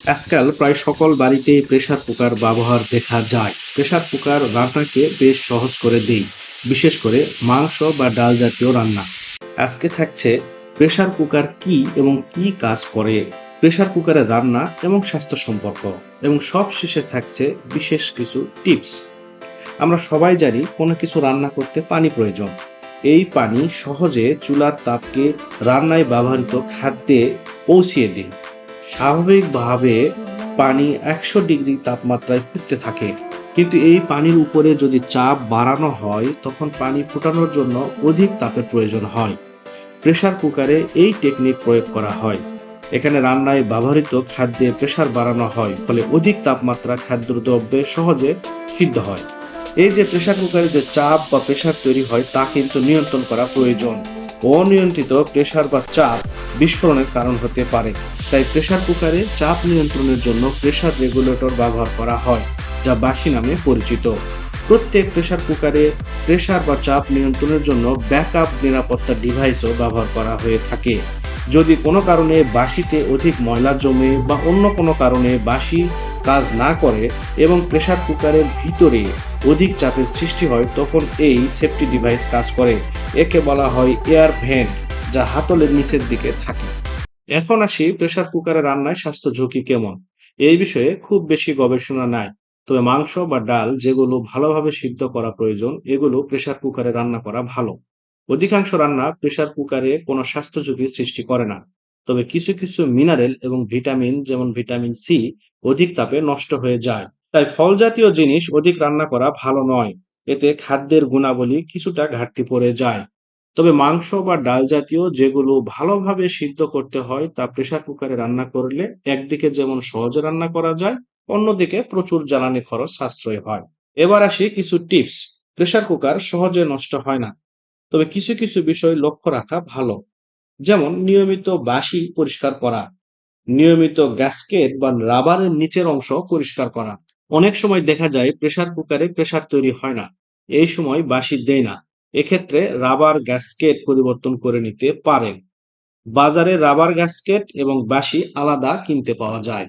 আজকাল প্রায় সকল বাড়িতেই প্রেসার কুকার ব্যবহার দেখা যায়। প্রেসার কুকার রান্নাকে বেশ সহজ করে দেয়, বিশেষ করে মাংস বা ডাল জাতীয় রান্না। আজকে থাকছে প্রেসার কুকার কি এবং কি কাজ করে, প্রেসার কুকারের রান্না এবং স্বাস্থ্য সম্পর্ক, এবং সব শেষে থাকছে বিশেষ কিছু টিপস। আমরা সবাই জানি কোনো কিছু রান্না করতে পানি প্রয়োজন। এই পানি সহজে চুলার তাপকে রান্নায় ব্যবহৃত খাদ্যে পৌঁছিয়ে দিন। স্বাভাবিকভাবে পানি ১০০ ডিগ্রি তাপমাত্রায় ফুটতে থাকে, কিন্তু এই পানির উপরে যদি চাপ বাড়ানো হয় তখন পানি ফোটানোর জন্য অধিক তাপের প্রয়োজন হয়। প্রেসার কুকারে এই টেকনিক প্রয়োগ করা হয়। এখানে রান্নায় ব্যবহৃত খাদ্যে প্রেসার বাড়ানো হয়, ফলে অধিক তাপমাত্রা খাদ্যদ্রব্যে সহজে সিদ্ধ হয়। এই যে প্রেসার কুকারে যে চাপ বা প্রেসার তৈরি হয় তা কিন্তু নিয়ন্ত্রণ করা প্রয়োজন। অনিয়ন্ত্রিত প্রেসার বা চাপ বিস্ফোরণের কারণ হতে পারে। তাই প্রেসার কুকারে চাপ নিয়ন্ত্রণের জন্য প্রেসার রেগুলেটর ব্যবহার করা হয়, যা বাঁশি নামে পরিচিত। প্রত্যেক প্রেসার কুকারে প্রেসার বা চাপ নিয়ন্ত্রণের জন্য ব্যাকআপ নিরাপত্তা ডিভাইসও ব্যবহার করা হয়ে থাকে। যদি কোনো কারণে বাঁশিতে অধিক ময়লা জমে বা অন্য কোনো কারণে বাঁশি কাজ না করে এবং প্রেসার কুকারের ভিতরে অধিক চাপের সৃষ্টি হয়, তখন এই সেফটি ডিভাইস কাজ করে। একে বলা হয় এয়ার ভেন্ট, যা হাতলের নিচের দিকে থাকে। এখন আসি প্রেসার কুকারে রান্নায় স্বাস্থ্য ঝুঁকি কেমন। এই বিষয়ে খুব বেশি গবেষণা নাই, তবে মাংস বা ডাল যেগুলো ভালোভাবে সিদ্ধ করা প্রয়োজন এগুলো প্রেসার কুকারে রান্না করা ভালো। অধিকাংশ রান্না প্রেসার কুকারে কোনো স্বাস্থ্য ঝুঁকি সৃষ্টি করে না, তবে কিছু কিছু মিনারেল এবং ভিটামিন, যেমন ভিটামিন সি, অধিক তাপে নষ্ট হয়ে যায়। তাই ফল জাতীয় জিনিস অধিক রান্না করা ভালো নয়, এতে খাদ্যের গুণাবলী কিছুটা ঘাটতি পড়ে যায়। তবে মাংস বা ডাল জাতীয় যেগুলো ভালোভাবে সিদ্ধ করতে হয় তা প্রেসার কুকারে রান্না করলে একদিকে যেমন সহজে রান্না করা যায়, অন্যদিকে প্রচুর জ্বালানি খরচ সাশ্রয় হয়। এবার আসি কিছু টিপস। প্রেসার কুকার সহজে নষ্ট হয় না, তবে কিছু কিছু বিষয় লক্ষ্য রাখা ভালো। যেমন নিয়মিত বাসি পরিষ্কার করা, নিয়মিত গ্যাসকেট বা রাবারের নিচের অংশ পরিষ্কার করা। অনেক সময় দেখা যায় প্রেসার কুকারে প্রেসার তৈরি হয় না, এই সময় বাঁশি দেয় না। এক্ষেত্রে রাবার গ্যাসকেট পরিবর্তন করে নিতে পারেন। বাজারে রাবার গ্যাসকেট এবং বাঁশি আলাদা কিনতে পাওয়া যায়।